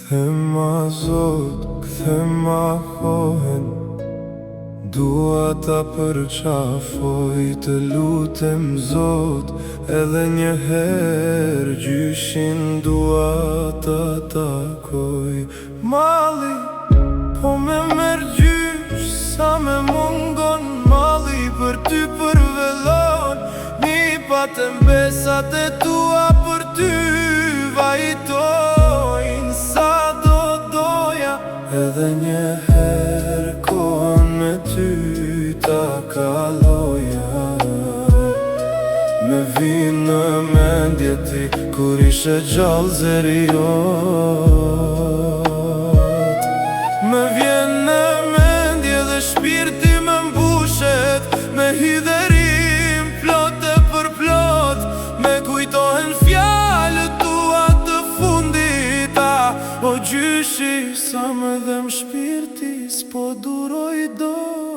Kthema Zot, kthema kohen, dua ta përqafoj, të lutem Zot, edhe një herë gjyshin dua ta takoj. Malli, po me merë gjysh, sa me mungon malli për ty përvelon. Mi patem besat e tua për ty vajtojnë, sa do doja edhe një herë kohën me ty ta kaloja. Me vinë në mendje ti kur ishe gjallë zeri jot. Me vjen në mendje dhe shpirti me mbushet me hidherim plot e për plot. Me kujtohen fjalët tua të fundita, o gjyshi sa me dhem shpirti s'po duroj do.